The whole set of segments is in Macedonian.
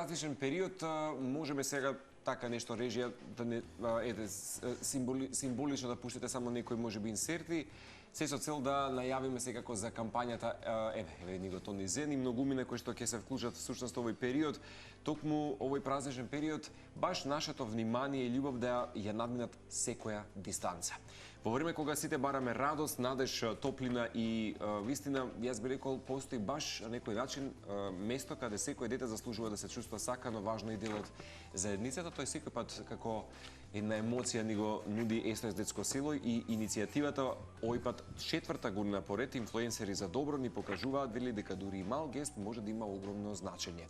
празничен период можеме сега така нешто режија да не символично да пуштите само некои можеби инсерти, се со цел да најавиме секако за кампањата, еве ни го Тони Зен и многумина кои што ќе се вклучат всушност овој период, токму овој празничен период, баш нашето внимание и љубов да ја надминат секоја дистанца. Во време кога сите бараме радост, надеж, топлина и вистина, јас би рекол, постои баш на некој начин место каде секој дете заслужува да се чувства сакано, важно и дел од заедницата. Тој секој пат како една емоција ни го нуди СОС Детско село и иницијативата овој пат 4-та година поред инфлуенсери за добро ни покажуваат вели дека дури и мал гест може да има огромно значење.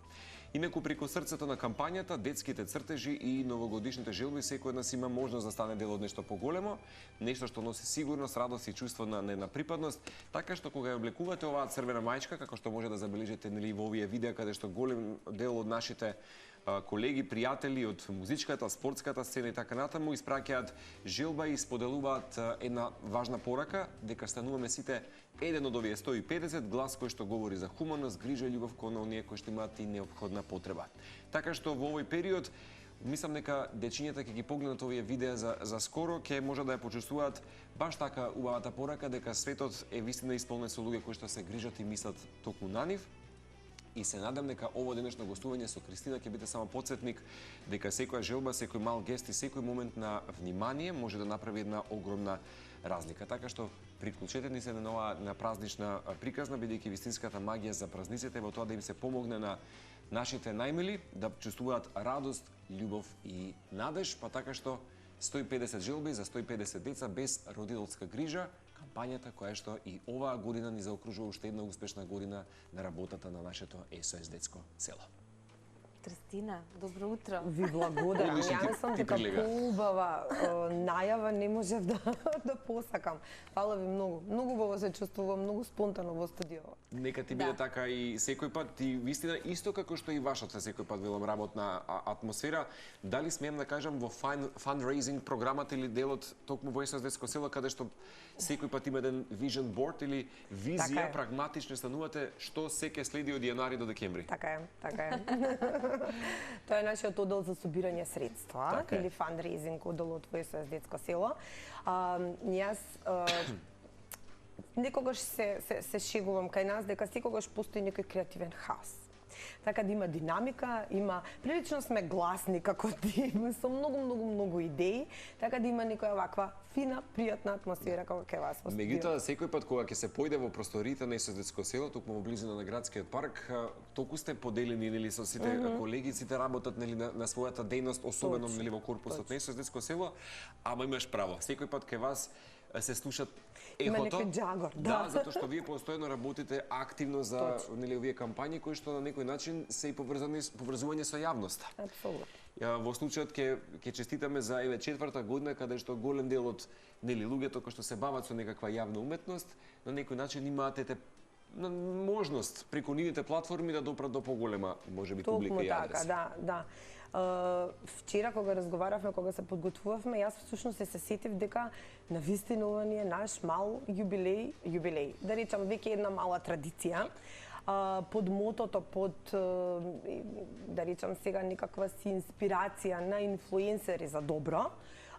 Инаку преку срцето на кампањата, детските цртежи и новогодишните желби секој од нас има можност да стане дел од нешто поголемо, нешто што носи сигурност, радост и чувство на припадност, така што кога ја облекувате оваа црвена мајчка, како што може да забележите нели во овие видеа каде што голем дел од нашите колеги, пријатели од музичката, спортската сцена и така натаму испраќаат желба и споделуваат една важна порака дека стануваме сите еден од овие 150 глас кој што говори за хуманост, грижа и љубов кон оние кои што имаат и неопходна потреба. Така што во овој период мислам дека дечињата ќе ги погледнат овие видеа за скоро, ќе може да ја почувствуваат баш така убавата порака дека светот е вистина исполнет со луѓе кои што се грижат и мислат токму на нив. И се надам дека ово денешно гостување со Кристина ќе биде само потсетник дека секоја желба, секој мал гест и секој момент на внимание може да направи една огромна разлика. Така што приклучете ни се на празнична приказна, бидејќи вистинската магија за празниците во тоа да им се помогне на нашите најмили да чувствуваат радост, љубов и надеж, па така што 150 желби за 150 деца без родителска грижа, кампањата која што и оваа година ни заокружува уште една успешна година на работата на нашето СОС Детско село. Кристина, добро утро. Ви благодарам. Ја мислам дека поубава најава не можев да посакам. Фала ви многу. Многу убаво се чувствувам, многу спонтано во студио. Нека ти биде така и секој пат, и вистина исто како што и вашата секој пат велам работна атмосфера. Дали смеам да кажам во fundraising програмата или делот токму во СОС Детско село каде што секој пат има еден vision board или визија, прагматично станувате што се ќе следи од јануари до декември. Така е, така е. Тоа е нашиот оддел за собирање средства или фандрейзинг одделот во СОС Детско село. Јас некогаш се шегувам кај нас дека секогаш постои некој креативен хаос. Така да има динамика, има прилично сме гласни како тим, со многу идеи, така да има некоја ваква фина, пријатна атмосфера како кај вас во студио. Меѓутоа, секој пат кога ќе се појде во просториите на СОС Детско село, токму во близина на градскиот парк, толку сте поделени нели со сите колеги, сите работат нели на својата дејност, особено нели во корпусот на СОС Детско село, ама имаш право. Секој пат кај вас се слушат ехото. Има некој джагор, да, затоа што вие постојано работите активно за нели овие кампањи кои што на некој начин се и поврзување со јавноста. Апсолутно. Во случајот ќе честитаме за 4-та година каде што голем дел од нели луѓето кои што се бават со некаква јавна уметност на некој начин имаат можност преку нивните платформи да допрат до поголема можеби публика и адрес. Токму така, да. Вчера кога разговаравме, кога се подготвувавме, јас всушност се сетив дека навистина ова ни е наш мал јубилеј, да речам веќе една мала традиција. Под мотото, да речам сега некаква си инспирација на инфлуенсери за добро,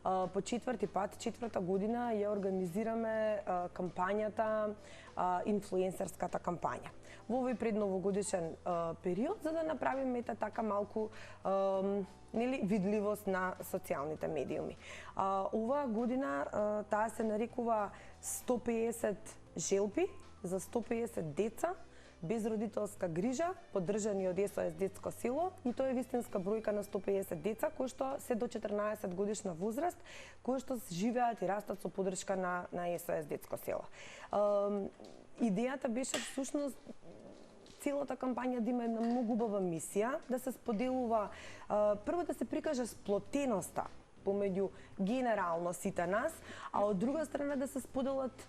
по 4-ти пат, 4-та година ја организираме кампањата, инфлуенсерската кампања. Во овој предновогодишен период, за да направиме така малку видливост на социјалните медиуми. Оваа година таа се нарекува 150 желби за 150 деца без родителска грижа, поддржани од СОС Детско село, и тоа е вистинска бројка на 150 деца кои што се до 14 годишна возраст, кои што живеат и растат со поддршка на СОС Детско село. Идејата беше всушност целата кампања да има една многу убава мисија, да се споделува, прво да се прикаже сплотеноста помеѓу генерално сите нас, а од друга страна да се споделат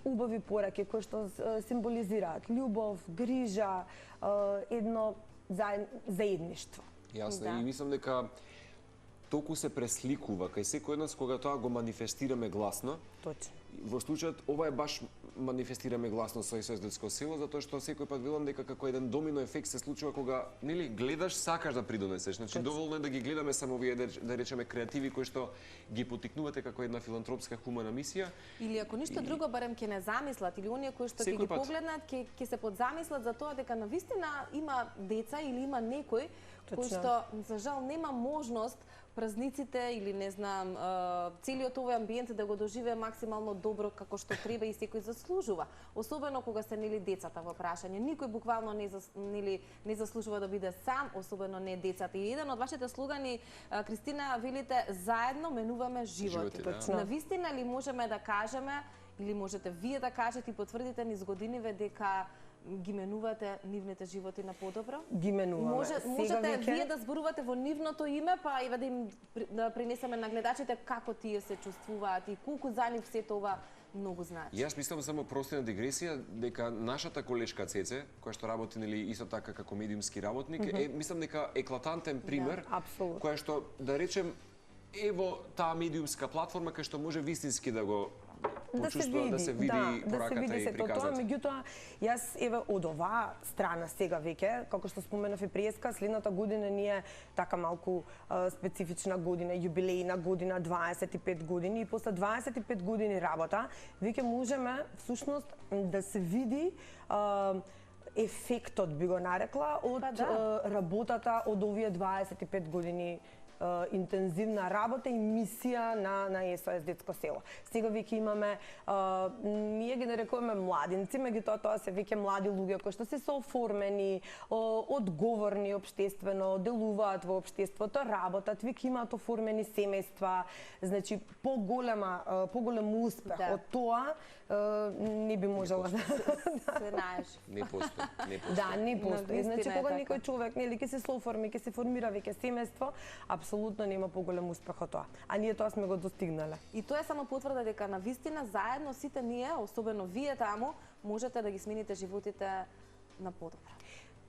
убави пораки кои што символизираат љубов, грижа, едно заедништво. Јасно, и мислам дека толку се пресликува кај секој од нас кога тоа го манифестираме гласно. Точно. Во случајот ова е баш манифестираме гласно со СОС детско село, затоа што секој пат велам дека како еден домино ефект се случува кога нели гледаш, сакаш да придонесеш. Значи доволно е да ги гледаме само овие да речеме креативи кои што ги поттикнувате како една филантропска хумана мисија. Или ако ништо друго барем ќе не замислат или оние кои што ќе ги погледнат ќе се подзамислат за тоа дека навистина има деца или има некој кој што за жал нема можност празниците или не знам целиот овој амбиент да го доживее максимално добро како што треба и секој заслужува. Особено кога се нели децата во прашање. Никој буквално не заслужува да биде сам, особено не децата. И еден од вашите слогани, Кристина, велите заедно менуваме животи. Навистина ли можеме да кажеме или можете вие да кажете и потврдите низ годиниве дека ги менувате нивните животи на подобро? Ги менуваме. Можете вие да зборувате во нивното име, па и да им да принесеме на гледачите како тие се чувствуваат и колку за нив се тоа многу значи. Јас мислам само простина дигресија дека нашата колешка Цеце, која што работи нели исто така како медиумски работник, мислам дека еклатантен пример, која што да речем ево таа медиумска платформа кај што може вистински да го почувствува, да се види пораката и приказата. Меѓутоа, јас еве од оваа страна сега веќе, како што споменав и преска, следната година ние така малку специфична година, јубилејна година, 25 години, и после 25 години работа, веќе можеме всушност да се види ефектот, би го нарекла, од работата од овие 25 години интензивна работа и мисија на СОС детско село. Сега веќе имаме, ние ги нарекуваме младинци, меѓутоа тоа се веќе млади луѓе кои што се сооформени, одговорни општествено, делуваат во општеството, работат, веќе имаат оформени семејства, значи поголем успех од тоа не би можела да се најаш. Не постои. Да, не постои. Значи кога некој човек нели ќе се соформи, ќе се формира веќе семејство, апсолутно нема поголем успех од тоа. А ние тоа сме го достигнале. И тоа е само потврда дека навистина заедно сите ние, особено вие таму, можете да ги смените животите на подобро.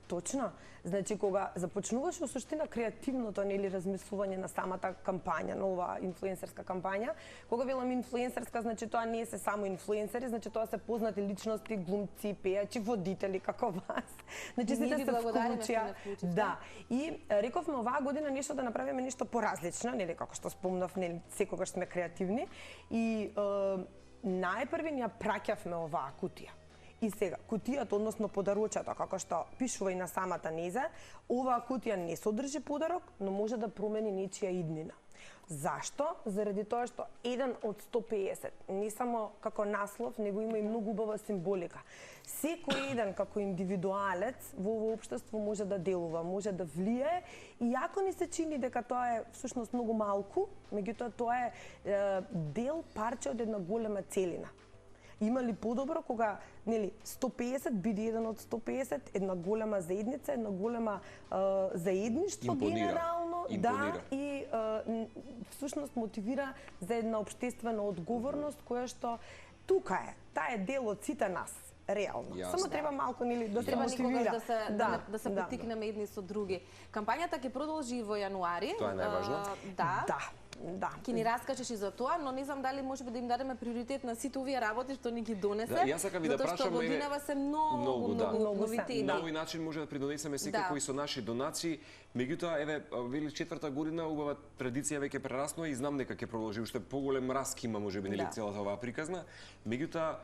Точно. Значи, кога започнуваш во суштина креативното нели размислување на самата кампања, на оваа инфлуенсерска кампања, кога велам инфлуенсерска, значи тоа не се само инфлуенсери, значи тоа се познати личности, глумци, пејачи, водители како вас. Значи сите се вклучија. Да. И рековме оваа година нешто да направиме нешто поразлично, нели како што спомнав, нели секогаш сме креативни и најпрви ни ја праќавме оваа кутија. И сега, кутијата, односно подарочето, како што пишува и на самата низа, оваа кутија не содржи подарок, но може да промени нечија иднина. Зашто? Заради тоа што еден од 150, не само како наслов, него има и многу убава символика. Секој еден како индивидуалец во ово општество може да делува, може да влие, и ако ни се чини дека тоа е всушност многу малку, меѓутоа тоа е дел, парче од една голема целина. Има ли подобро кога нели 150 биде еден од 150, една голема заедница, една голема заедништво генерално, да, и всушност мотивира за една општествена одговорност која што тука е, таа е дел од сите нас. Реално. Само треба малку нели да се мотивира. Да се поттикнеме едни со други. Кампањата ќе продолжи во јануари. Тоа е најважно. Да. Ќе ни раскажеш и за тоа, но не знам дали можеби да им дадеме приоритет на сите овие работи што ни ги донесе. Да, јас сакам ви да прашам, затоа што годинава се многу новитети. На овој начин може да придонесеме секако и со наши донации. Меѓутоа, еве, вели 4-та година, убава традиција веќе прераснува и знам дека ќе продолжи уште поголем раст има можеби нели целата оваа приказна. Меѓутоа,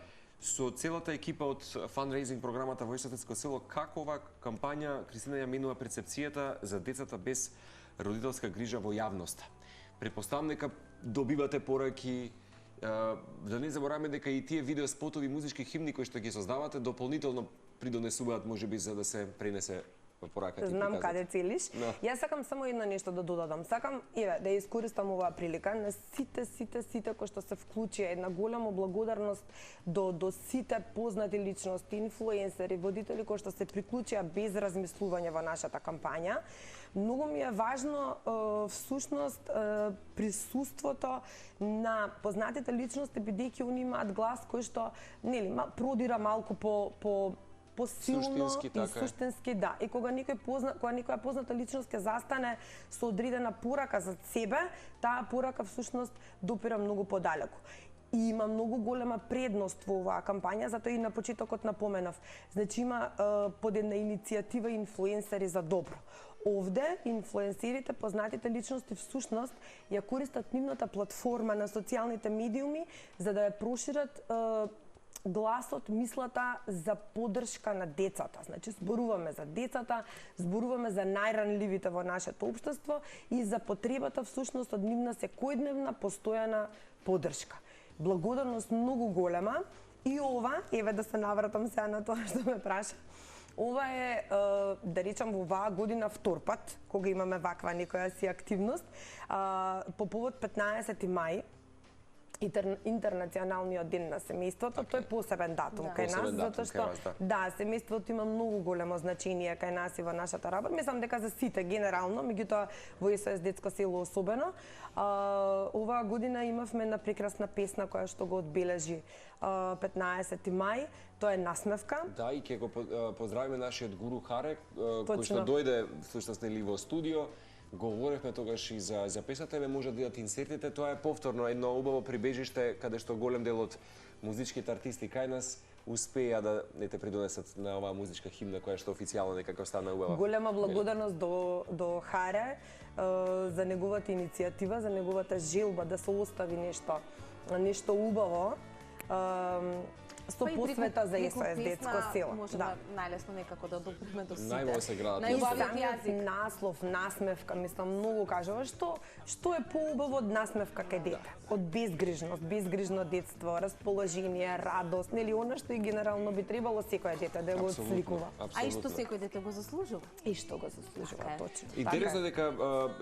со целата екипа од фандрейзинг програмата во СОС детско село, како оваа кампања, Кристина, ја менува перцепцијата за децата без родителска грижа во јавноста? Претпоставам дека добивате пораки, да не забораваме дека и тие видео спотови, музички химни кои што ги создавате дополнително придонесуваат можеби за да се пренесе пораката. Знам каде целиш. Јас сакам само едно нешто да додадам. Сакам да искористам оваа прилика на сите кои што се вклучија, една голема благодарност до сите познати личности, инфлуенсери, водители кои што се приклучија без размислување во нашата кампања. Многу ми е важно всушност присуството на познатите личности, бидејќи они имаат глас кој што нели продира малку по посилно и суштински, да. И кога некоја позната личност ќе застане со одредена порака за себе, таа порака всушност допира многу подалеку. И има многу голема предност во оваа кампања, затоа и на почетокот напоменав. Значи има под една иницијатива инфлуенсери за добро. Овде инфлуенсерите, познатите личности всушност ја користат нивната платформа на социјалните медиуми за да ја прошират гласот, мислата за поддршка на децата. Значи, зборуваме за децата, зборуваме за најранливите во нашето општество и за потребата всушност од нивна секојдневна постојана поддршка. Благодарност многу голема и ова, еве да се навратам сега на тоа што ме праша, ова е, да речам, во оваа година втор пат, кога имаме ваква некоја си активност, по повод 15 мај, Интернационалниот ден на семејството, тој е посебен датум кај нас, затоа што семејството има многу големо значење кај нас и во нашата работа. Мислам дека за сите генерално, меѓутоа во СОС детско село особено. Оваа година имавме една прекрасна песна која што го одбележи 15 мај. Тоа е насмевка. Да, и ќе го поздравиме нашиот гуру Харе, кој што дојде всушност во студио. Говоревме тогаш и за песната, може да видат инсертите, тоа е повторно едно убаво прибежиште каде што голем дел од музичките артисти кај нас успеа да не те придонесат на оваа музичка химна која што официјално некако стана убава. Голема благодарност до Харе за неговата иницијатива, за неговата желба да се остави нешто убаво. Со посвета за СОС детско село. Може најлесно некако да допреме до сите. Најво се градат. Најубавиот јазик. Наслов, насмевка, мислам, многу кажува. Што е поубаво од насмевка кај дете? Од безгрижност, безгрижно детство, расположение, радост, нели она што и генерално би требало секој дете да го отсликува. А и што секој дете го заслужува? И што го заслужува, точно. Интересно дека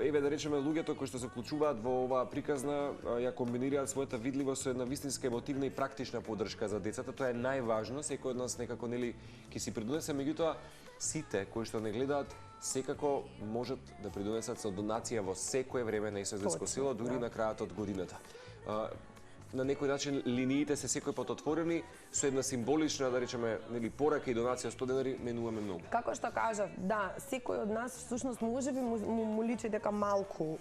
еве да речеме луѓето кои што се вклучуваат во оваа приказна ја комбинираат својата видливост со една вистинска емотивна и практична поддршка за децата. Тоа е најважно, секој од нас некако нели ќе си придонесе, меѓутоа сите кои што не гледаат секако можат да придонесат со донација во секое време на СОС детско село, дури на крајот од годината. На некој начин линиите се секој пат отворени со една символична, да речеме, нели порака и донација 100 денари менуваме многу. Како што кажав, да, секој од нас всушност можеби му личи дека малку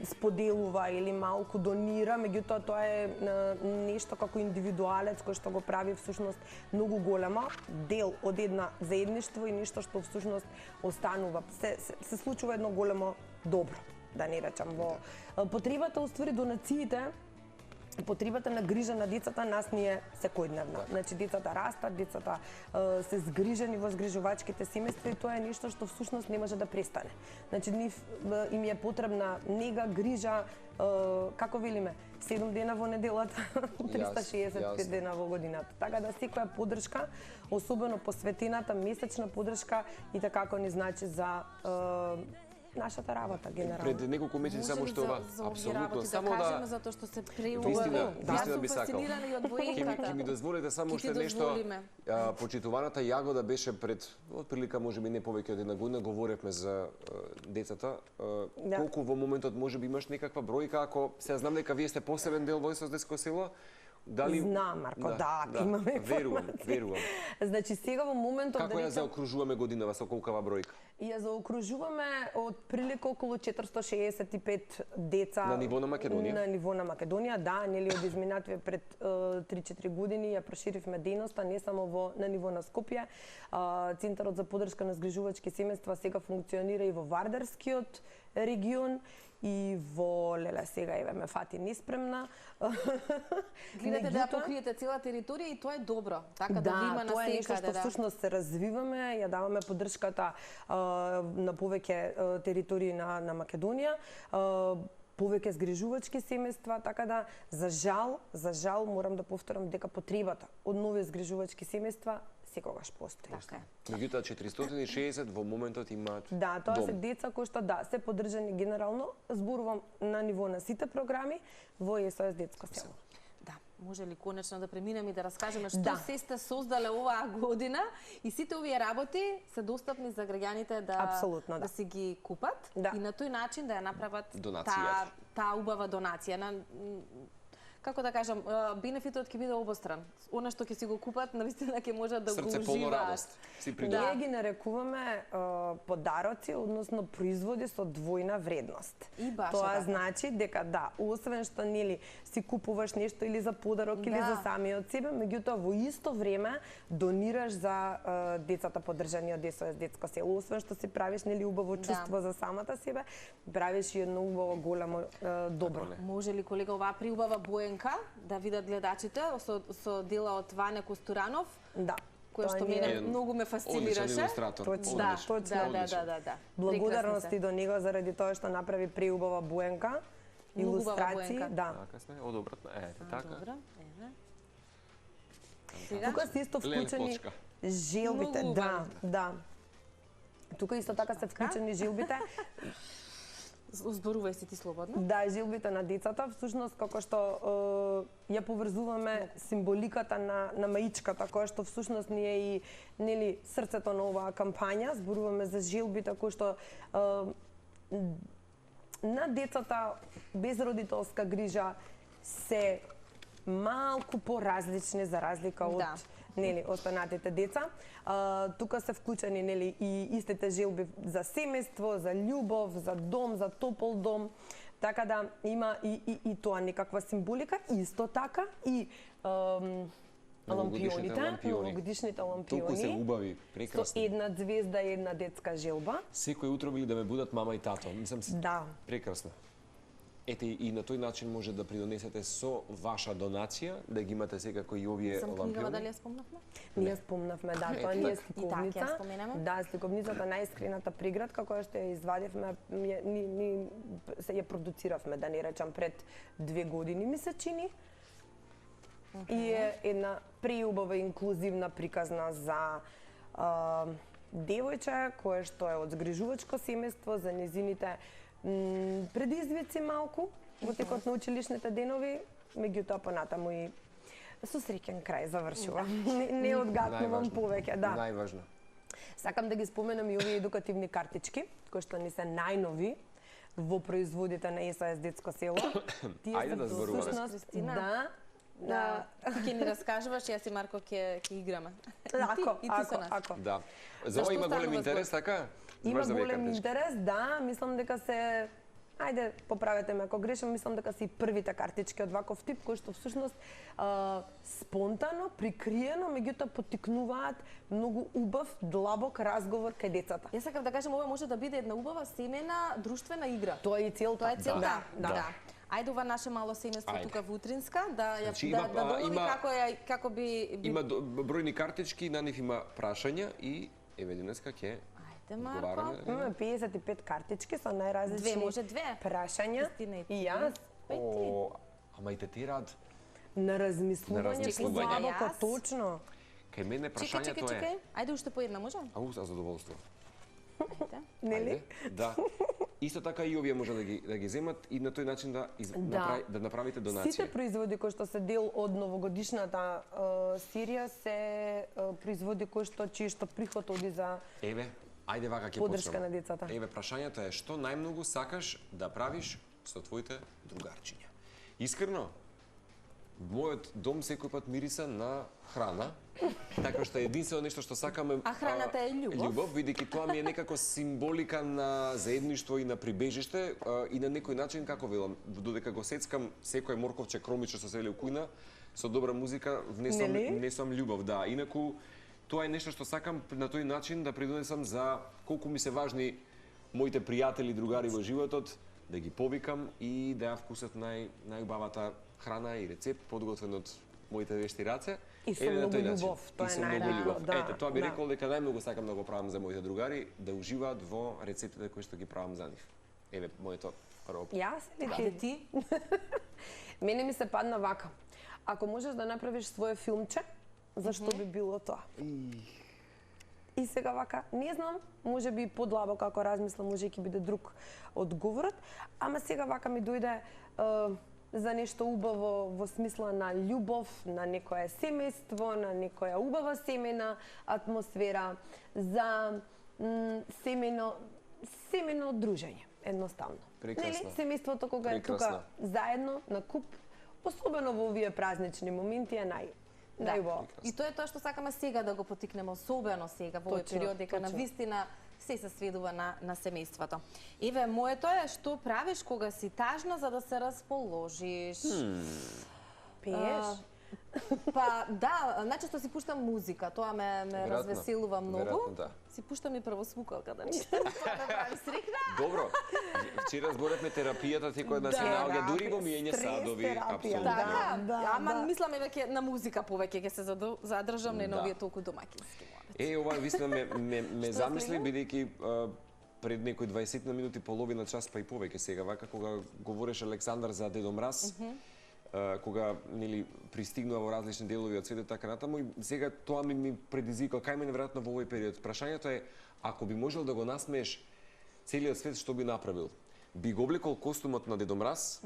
споделува или малку донира, меѓутоа тоа е нешто како индивидуалец кој што го прави всушност многу голема дел од една заедништво и нешто што всушност останува. Се случува едно големо добро, да не речам, во потребата уствари донациите. Потребата на грижа на децата нас ни е секојдневна. Значи децата растат, децата се згрижени во згрижувачките семејства и тоа е нешто што всушност не може да престане. Значи им е потребна нега, грижа, како велиме, 7 дена во неделата, 365 дена во годината. Така да секоја поддршка, особено посветената месечна поддршка и така како ни значи за нашата работа генерално. Пред неколку месеци само што апсолутно само да кажеме затоа што се преуваме. Вистина би сакал. Ќе ми дозволите само уште нешто. Почитуваната Јагода беше пред отприлика можеби не повеќе од една година, говоревме за децата. Колку во моментот можеби имаш некаква бројка, ако се знам дека вие сте посебен дел во СОС детско село? Дали... Знам, Марко, да, имаме информација. Верувам. Значи, сега во моментот... Како ја заокружуваме годинава со колкава бројка? Ја заокружуваме од прилика околу 465 деца... На ниво на Македонија? На ниво на Македонија, да. Нели од изминативе пред 3-4 години ја проширивме дејноста, не само на ниво на Скопје. Центарот за поддршка на згрижувачки семејства сега функционира и во Вардарскиот регион, и во сега еве ме фати неспремна. Гледате да покриете цела територија и тоа е добро. Така да ви има на секаде. Да, тоа е нешто што всушност се развиваме, ја даваме поддршката на повеќе територии на Македонија. Повеќе згрижувачки семејства, така да за жал морам да повторам дека потребата од нови згрижувачки семејства секогаш постои. Меѓутоа 460 во моментот имаат дом. Да, тоа се деца кои што се поддржани генерално, зборувам на ниво на сите програми во СОС детско село. Да, може ли конечно да преминеме и да раскажеме што се сте создале оваа година и сите овие работи се достапни за граѓаните да си ги купат и на тој начин да ја направат таа убава донација. како да кажам, бенефитот ќе биде обостран. Она што ќе си го купат, навистина ќе можат да Срце го полно уживаат. радост. Ние ги нарекуваме подароци, односно производи со двојна вредност. И баш Тоа така. значи дека да, освен што нели си купуваш нешто или за подарок или за самиот себе, меѓутоа во исто време донираш за децата поддржани од СОС детско село. Освен што си правиш нели убаво чувство за самата себе, правиш и едно убаво големо добро. Може ли, колега, оваа приубава боенка да видат гледачите со дела од Ване Костуранов? Да. Која што мене многу ме фасцинираше. Одличен илустратор. Точно, Да, точно. да. Благодарности до него заради тоа што направи преубава боенка, илустрации, да. Така сме, одобратно. Ете, така. Добро, еве. Сега? Тука се исто вклучени почка. жилбите, Многу да, убаво. да. Тука исто така се вклучени жилбите. Зборувај си ти слободно. Да, жилбите на децата, всушност како што ја поврзуваме символиката на маичката, која што всушност ни е и нели срцето на оваа кампања, зборуваме за жилбите кои што на децата без родителска грижа се малку поразлични за разлика од нели останатите деца. Тука се вклучени нели и истите желби за семејство, за љубов, за дом, за топол дом. Така да има и тоа некаква символика, исто така и новогодишните лампиони. Толку се убави, Со прекрасни. една звезда и една детска желба. Секој утро били да ме будат мама и тато. Мислам, Да. прекрасно. Ете, и на тој начин може да придонесете со ваша донација, да ги имате секако и овие Сам книгава лампиони. дали ја спомнавме? Ние спомнавме, да, тоа не е сликовница. И така, ја споменаме. Да, сликовницата најискрената приградка која што ја извадивме, ни се ја продуциравме, да не речам, пред 2 години ми се чини. И е една преубава инклузивна приказна за девојче кое што е од згрижувачко семејство, за незините предизвици малку во текот на училишните денови, меѓутоа понатаму и со среќен крај завршува. Не одгатнувам повеќе, да. Најважно. Сакам да ги споменам и овие едукативни картички, кои што ни се најнови во производите на СОС детско село. Ајде да зборуваме. Кристина. Да, Ти ќе ни раскажуваш, јас и Марко ќе играме. ако. Да. За ова има голем интерес, така? Има Баш за овие голем картички. интерес, да, мислам дека се ајде, поправете ме ако грешам, мислам дека се и првите картички од ваков тип кои што всушност спонтано, прикриено, меѓутоа поттикнуваат многу убав, длабок разговор кај децата. Јас сакам да кажам, ова може да биде една убава семена друштвена игра. Тоа е и целта. Тоа е целта. Да. Ајде ова наше мало семејство тука во Утринска да Значи, да долови како би Има бројни картички, на нив има прашања и еве денеска ќе Ајде Марко. Имаме 55 картички со најразлични може две. прашања. Кристина и ти. И јас О, ама и те тираат. на размислување подлабоко, Јас. точно. Кај мене прашањето е. Чекај. Ајде уште по една, може? Ау, за задоволство. Ајде. Нели? Ајде, да. Исто така и овие може да ги земат и на тој начин да направите донација. Сите производи кои што се дел од новогодишната серија се производи кои чиј што приход оди за Еве, ајде вака ќе поддршка почнеме. на децата. Еве, прашањето е што најмногу сакаш да правиш со твоите другарчиња? Искрено, мојот дом секој пат мириса на храна, така што единствено нешто што сакаме... А храната е љубов? Љубов, бидејќи тоа ми е некако символика на заедништво и на прибежиште и на некој начин, како велам, додека го сецкам секој морковче кромиче со селе кујна, со добра музика внесам љубов, да. Инаку, тоа е нешто што сакам на тој начин да придонесам за колку ми се важни моите пријатели, другари во животот, да ги повикам и да ја вкусат најубавата храна и рецепт подготвен од моите вешти раце. И со многу љубов, тоа е најважно. Ете, тоа би рекол дека најмногу сакам да го правам за моите другари, да уживаат во рецептите кои што ги правам за нив. Еве, моето прво. Јас Ајде ти? Мене ми се падна вака. Ако можеш да направиш свое филмче, зашто би било тоа? И сега вака, не знам, може би подлабоко како размислам, може ќе биде друг одговорот, ама сега вака ми дојде за нешто убаво во смисла на љубов, на некое семејство, на некоја убава семена атмосфера, за семено дружење, едноставно. Прекрасно. Нели, семејството кога е тука заедно на куп, особено во овие празнични моменти е најубаво. И тоа е тоа што сакаме сега да го потикнеме, особено сега во овој период, дека навистина се сведува на семејството. Еве, моето е што правиш кога си тажна за да се расположиш? Пееш? Па да, најчесто си пуштам музика, тоа ме развеселува многу. Си пуштам и прво смукалка да читам, тоа да прави срекна. Добро. Вчера зборевме терапијата, секој да се наоѓа дури во миење садови, апсолутно. Така, ама мислам веќе на музика повеќе ќе се задржам, не на овие толку домакински моменти. Ова вистина ме замисли, бидејќи пред некои 20 минути, половина час, па и повеќе сега, вака кога говореше Александар за Дедо Мраз, кога нели пристигнува во различни делови од светот така натаму, и сега тоа ми предизвика кај мене веројатно во овој период. Прашањето е, ако би можел да го насмееш целиот свет, што би направил? Би го облекол костумот на Дедо Мраз?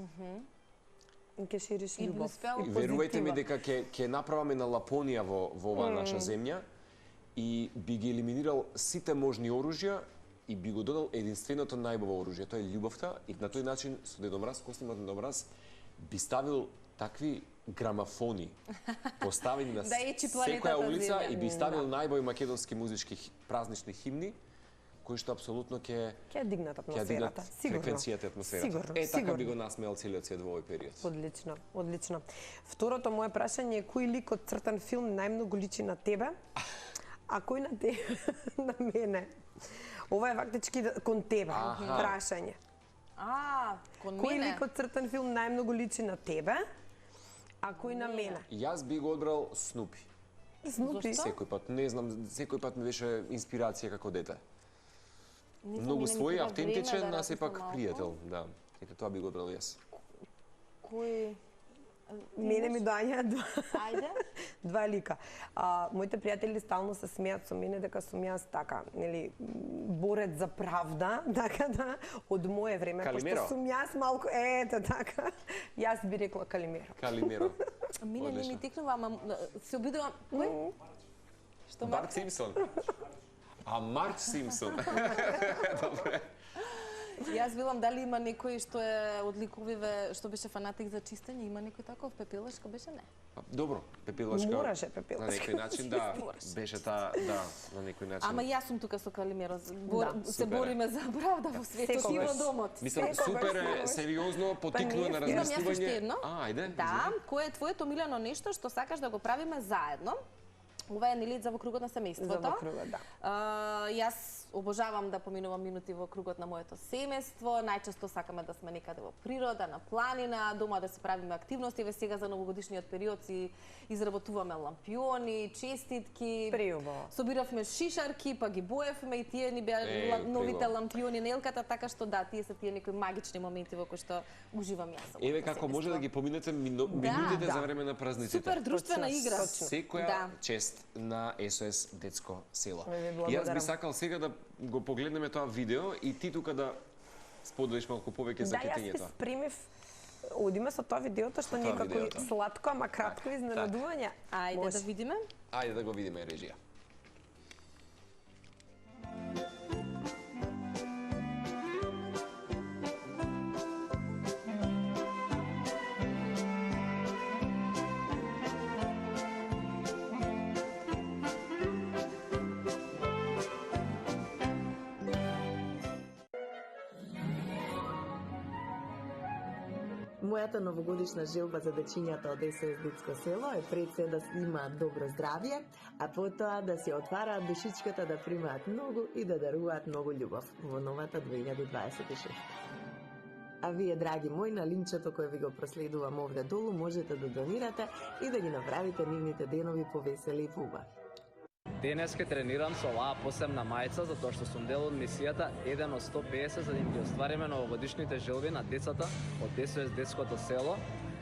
Ќе шириш љубов. Верувајте ми дека ќе направаме на Лапонија во оваа наша земја и би ги елиминирал сите можни оружја и би го додал единственото најубаво оружје, тоа е љубовта, и на тој начин со Дедо Мраз, костумот на Дедо Мраз би ставил такви грамафони поставени на секоја улица и би ставил најбои македонски музички празнични химни, кои што апсолутно ќе дигнат атмосферата. Фреквенцијата атмосферата. Така би го насмеал целиот свет во овој период. Одлично, одлично. Второто мое прашање е кој лик од цртан филм најмногу личи на тебе, а кој на тебе на мене? Ова е фактички кон тебе прашање. Кон кој мене? Лик од цртан филм најмногу личи на тебе, а кој на мене? Јас би го одбрал Снупи. Снупи? Секој пат, не знам, секој пат ми беше инспирација како дете. Многу свој, автентичен, а сепак пријател, да. Ете тоа би го одбрал јас. Кој? Мене ми доаѓаат Ајде. два лика. Моите пријатели стално се смеат со мене дека сум јас така, нели, борец за правда, така да, од мое време, Калимеро. пошто сум јас малку, ето така, јас би рекла Калимеро. Калимеро. Мене не ми текнува, ама се обидувам. Кој? Што Барт Симпсон. А Марч Симпсон. Добре. Јас велам дали има некој што е од ликовиве што беше фанатик за чистење, има некој таков? Пепелашка беше не? Добро, Пепелашка. Мораше Пепелашка. На некој начин да, беше таа, да, на некој начин. Ама јас сум тука со Калимеро, се бориме за правда во светот и во домот. Мислам, супер е, сериозно, потикнува на размислување. Имам Ајде. Да, кое е твоето милено нешто што сакаш да го правиме заедно? Ова е нели за во кругот на семејството. За во кругот, да. Јас обожавам да поминувам минути во кругот на моето семејство. Најчесто сакаме да сме некаде во природа, на планина, дома да се правиме активности. Ве сега за новогодишниот период си изработуваме лампиони, честитки. Преубаво. Собиравме шишарки, па ги боевме и тие ни беа новите лампиони на елката, така што да, тие се тие некои магични моменти во кои што уживам јас. Еве како може да ги поминете минутите за време на празниците. Супер друштвена игра. Секоја чест на СОС Детско село. Јас би сакал сега да го погледнеме тоа видео и ти тука да споделиш малку повеќе за кетењето. Да, јас ти спремив, одиме со тоа видеото што некако сладко, ама кратко изненадување. Ајде да видиме. Ајде да го видиме, режија. Мојата новогодишна желба за дечињата од СОС Детско село е пред се да имаат добро здравје, а потоа да си отвараат душичката, да примаат многу и да даруваат многу љубов во новата 2026. А вие, драги мои, на линчето кој ви го проследувам овде долу, можете да донирате и да ги направите нивните денови повесели и поубави. Денес ке тренирам со оваа посебна мајца, затоа што сум дел од мисијата 1 од 150 за да им ги оствариме новогодишните желби на децата од СОС Детското село.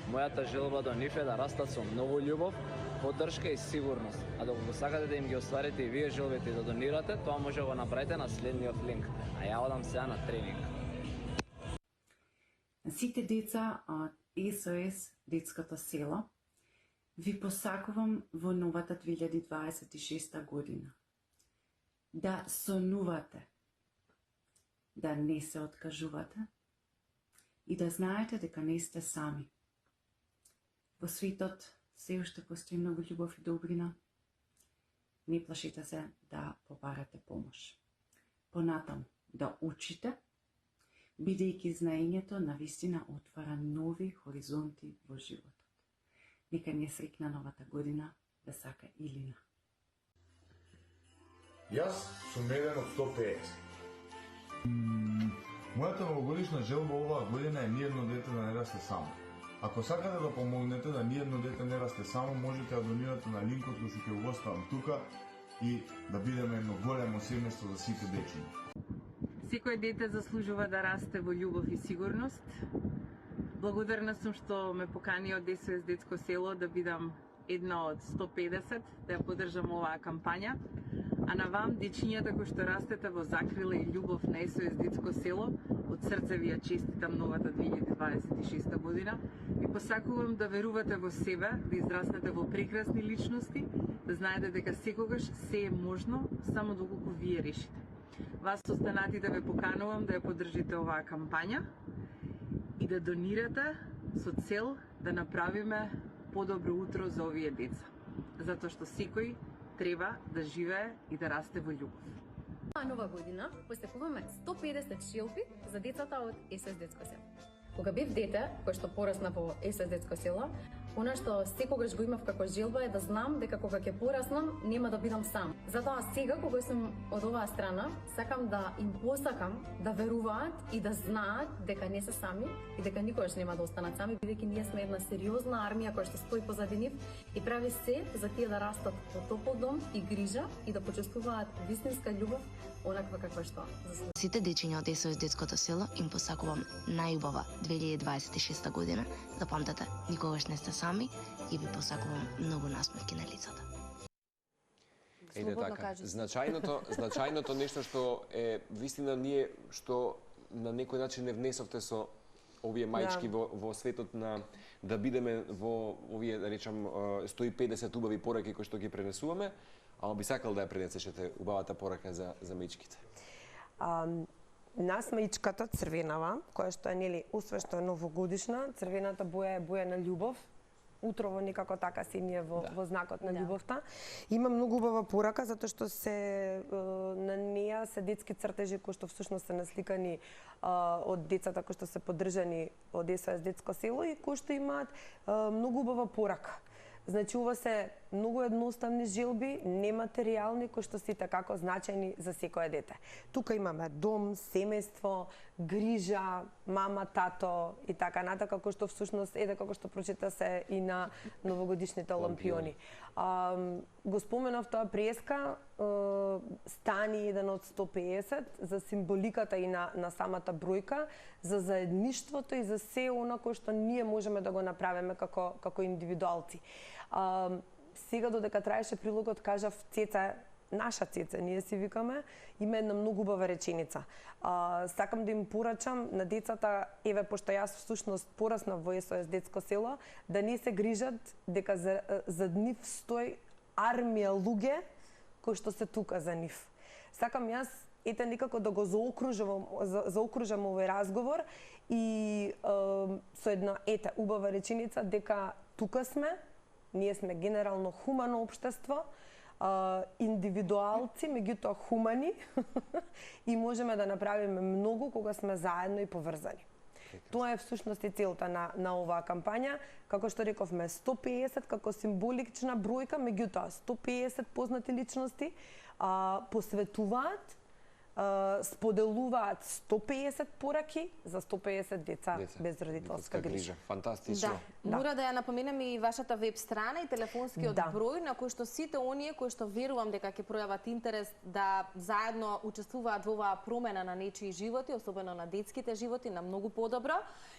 Мојата желба до нив е да растат со многу љубов, поддршка и сигурност. А доколку го сакате да им ги остварите и вие желбите и да донирате, тоа може да го направите на следниот линк. А ја одам сега на тренинг. Сите деца од СОС Детското село ви посакувам во новата 2026 година да сонувате, да не се откажувате и да знаете дека не сте сами. Во светот се уште постои многу љубов и добрина. Не плашите се да побарате помош. Понатаму да учите, бидејќи знаењето навистина отвара нови хоризонти во животот. Нека ни е среќна новата година, да сака Илина. Јас сум еден од 150. Мојата новогодишна желба оваа година е ниедно дете да не расте само. Ако сакате да помогнете да ниедно дете не расте само, можете да донирате на линкот кој ќе го оставам тука и да бидеме едно големо семејство за сите дечиња. Секој дете заслужува да расте во љубов и сигурност. Благодарна сум што ме покани од СОС Детско село да бидам една од 150, да ја поддржам оваа кампања. А на вам, дечињата кои што растете во закрила и љубов на СОС Детско село, од срце ви ја честитам новата 2026 година. Ви посакувам да верувате во себе, да израснете во прекрасни личности, да знаете дека секогаш се е можно, само доколку вие решите. Вас останатите ве поканувам да ја поддржите оваа кампања и да донирате со цел да направиме подобро утро за овие деца. Затоа што секој треба да живее и да расте во љубов. Нова година посекуваме 150 шилпи за децата од СОС Детско село. Кога бев дете, кој што порасна во СОС Детско село, она што секогаш го имав како желба е да знам дека кога ќе пораснам нема да бидам сам. Затоа сега кога сум од оваа страна, сакам да им посакам да веруваат и да знаат дека не се сами и дека никогаш нема да останат сами, бидејќи ние сме една сериозна армија која што стои позади нив и прави се за тие да растат во топол дом и грижа и да почувствуваат вистинска љубов онаква каква што заслужуваат. Сите дечиња од СОС Детското село им посакувам најубава 2026 година. Запамтете, никогаш не сте сами и ви посакувам многу насмевки на лицата. Еде така, значајното нешто што е вистина ние што на некој начин не внесовте со овие мајчки во светот на да бидеме во овие, да речам, 150 убави пораки кои што ги пренесуваме, ама би сакал да ја пренесешете убавата порака за мајчките. Нас мајчката црвенава, која што е нели освен што е новогодишна, црвената боја е боја на љубов. Утрово некако така се ние во знакот на љубовта. Има многу убава порака затоа што се на неа се детски цртежи кои што всушност се насликани од децата кои што се поддржани од СОС Детско село и кои што имаат многу убава порака. Значи, ова се многу едноставни желби, нематеријални, кои што се како значајни за секое дете. Тука имаме дом, семејство, грижа, мама, тато и така натака, кои што всушност еде како што прочита се и на новогодишните лампиони. Го споменав тоа преска, стани еден од 150 за символиката и на самата бројка, за заедништвото и за се она кој што ние можеме да го направиме како индивидуалци. Сега додека траеше прилогот кажав Цеца, наша Цеца, ние си викаме, има една многу убава реченица. Сакам да им порачам на децата, еве пошто јас всушност пораснав во СОС Детско село, да не се грижат дека за нив стои армија луѓе кои што се тука за нив. Сакам јас ете некако да го заокружам овој разговор и со една убава реченица дека тука сме, ние сме генерално хумано општество, индивидуалци, меѓутоа хумани и можеме да направиме многу кога сме заедно и поврзани. Тоа е всушност и целта на оваа кампања, како што рековме 150 како символична бројка, меѓутоа 150 познати личности посветуваат, споделуваат 150 пораки за 150 деца без родителска грижа. Фантастично. Мора да ја напоменам и вашата веб страна и телефонскиот број на кој што сите оние кои што верувам дека ќе пројават интерес да заедно учествуваат во оваа промена на нечии животи, особено на детските животи, на многу подобро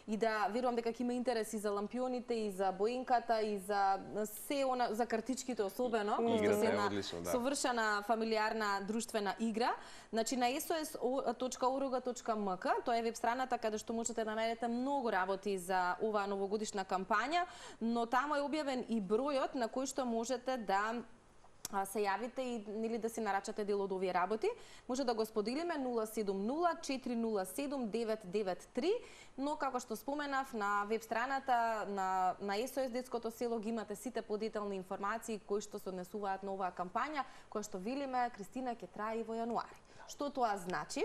и да верувам дека ќе има интерес и за лампионите и за боинката и за се за картичките особено, кои што се една совршена фамилиарна друштвена игра. Значи на sos.org.mk, тоа е веб страната каде што можете да најдете многу работи за оваа новогодишна кампања, но таму е објавен и бројот на кој што можете да се јавите и нели да си нарачате дел од овие работи, може да го споделиме 070-407-993, но како што споменав на веб страната на SOS Детското село ги имате сите подетални информации кои што се однесуваат на оваа кампања, која што велиме Кристина ќе трае и во јануари. Што тоа значи?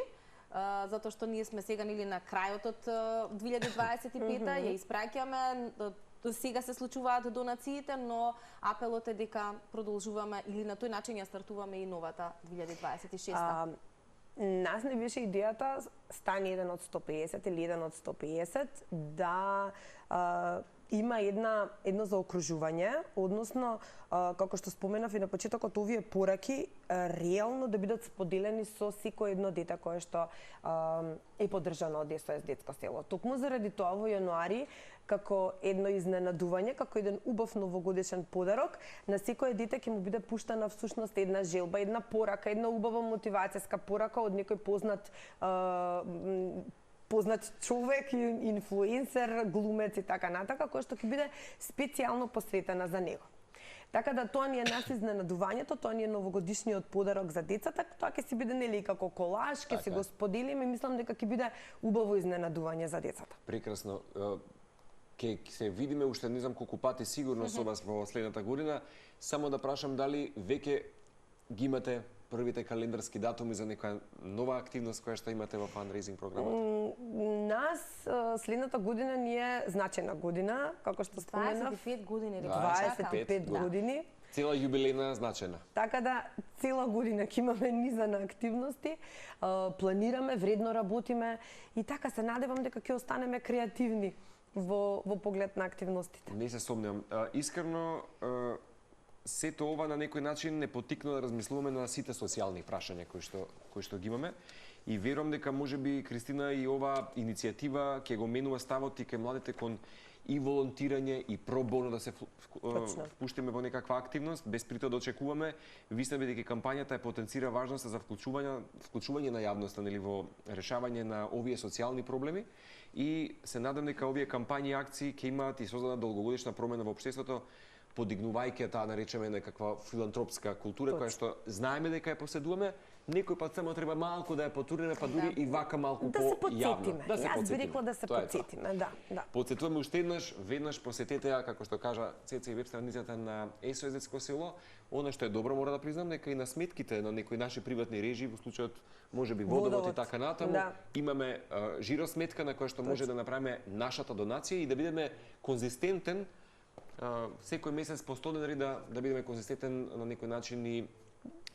Затоа што ние сме сега нели на крајот од 2025-та, ја испраќаме, сега се случуваат донациите, но апелот е дека продолжуваме или на тој начин ја стартуваме и новата 2026-та. Нас не беше идејата стани 1 од 150 или 1 од 150 да има едно заокружување, односно, како што споменав и на почетокот, овие пораки реално да бидат споделени со секој едно дете кое што е поддржано од SOS Детско село. Токму заради тоа во јануари, како едно изненадување, како еден убав новогодишен подарок, на секој дете ќе му биде пуштена всушност една желба, една порака, една убава мотивацијска порака од некој познат човек, инфлуенсер, глумец и така натака, кој што ќе биде специјално посветена за него. Така да тоа ни е нас изненадувањето, тоа ни е новогодишниот подарок за децата, тоа ќе си биде нели како колаж, ќе си го споделиме и мислам дека ќе биде убаво изненадување за децата. Прекрасно. Ќе се видиме уште не знам колку пати сигурно со вас во следната година. Само да прашам дали веќе ги имате првите календарски датуми за некоја нова активност која што имате во фандрейзинг програмата? Нас следната година ни е значајна година, како што споменав. 25 години, 25 години. Цела јубилејна значајна. Така да цела година ќе имаме низа на активности, планираме, вредно работиме и така се надевам дека ќе останеме креативни во поглед на активностите. Не се сомневам. Искрено, сето ова на некој начин не потикна да размислуваме на сите социјални прашања кои што ги имаме и верувам дека можеби Кристина и ова иницијатива ќе го менува ставот и кај младите кон и волонтирање и пробоно да се впуштиме во некаква активност, без при тоа да очекуваме. Вистина дека кампањата е потенцира важноста за вклучување на јавноста нели во решавање на овие социјални проблеми и се надам дека овие кампањи и акции ќе имаат и создадат долгогодишна промена во општеството, подигнувајќи таа наречеме некаква филантропска култура која што знаеме дека ја поседуваме, некој пат само треба малку да ја потурнеме, па дури и вака малку по-јавно. Да се потсетиме. Јас би рекла да се потсетиме, да. Потсетуваме уште веднаш посетете ја, како што кажа Цеца, и веб страницата на SOS Детско село. Она што е добро, мора да признам, дека и на сметките на некои наши приватни режии, во случајот можеби водовод и така натаму, имаме жиро сметка на која што може да направиме нашата донација и да бидеме конзистентен секој месец по 100 денари да бидеме конзистентен на некој начин и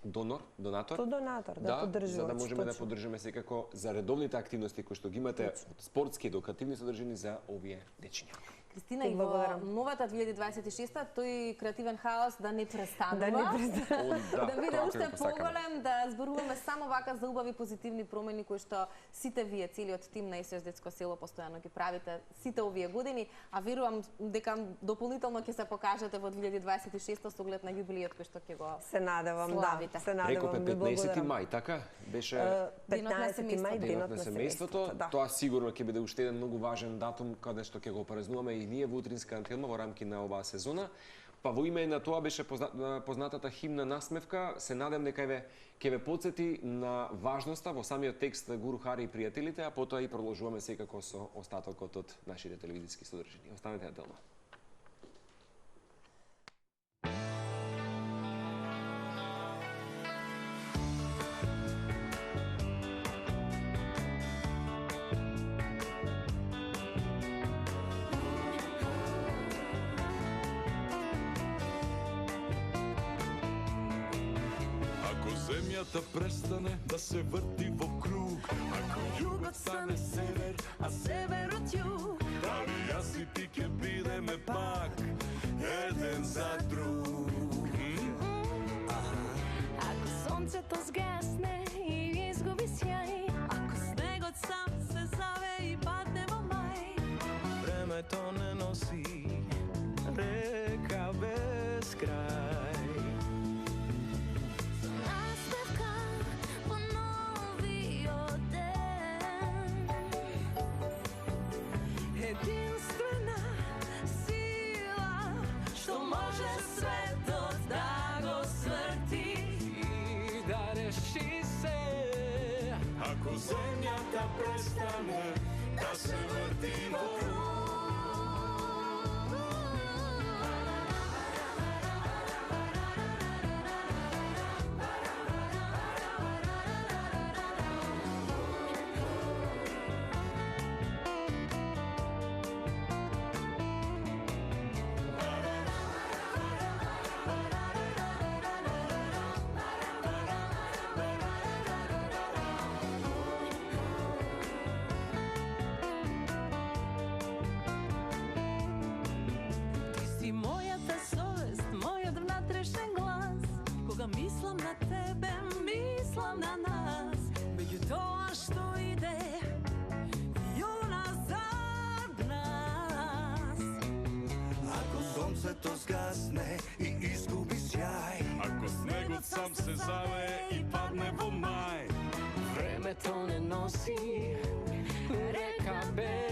донатор, да поддржуваме. За да можеме да поддржиме секако за редовните активности кои што ги имате од спортски и едукативни содржини за овие дечиња. Кристина, и во новата 2026-та тој креативен хаос да не престанува. Да биде уште поголем, да зборуваме само вака за убави позитивни промени кои што сите вие, целиот тим на SOS Детско село постојано ги правите сите овие години, а верувам дека дополнително ќе се покажете во 2026-та со оглед на јубилејот кој што ќе го се надевам, славите. Се надевам. Рекопе 15 мај, така? Беше 15 мај, денот на семејството. Тоа сигурно ќе биде уште еден многу важен датум каде што ќе го празнуваме и ние во утринска антилма во рамки на оваа сезона. Па во име на тоа беше познатата химна насмевка. Се надам дека ќе ве потсети на важноста во самиот текст Гуру Хари и пријателите, а потоа и продолжуваме секако со остатокот од нашите телевизиски содржини. Останете на Телма. Земјата престане да се врти во круг, ако југот стане север, а северот југ, дали јас и ти ќе бидеме пак еден за друг. Ако сонцето згасне и изгуби сјај, ако снегот сам се заве и падне во мај, времето не носи река без крај. Единствена сила, што може светот да го сврти. земјата престане да се врти во круг. Мислам на тебе, мислам на нас, меѓу тоа што иде и уназад нас. Ако сонцето згасне и изгуби сјај, ако снегот сам се заве и падне во мај, времето не носи река без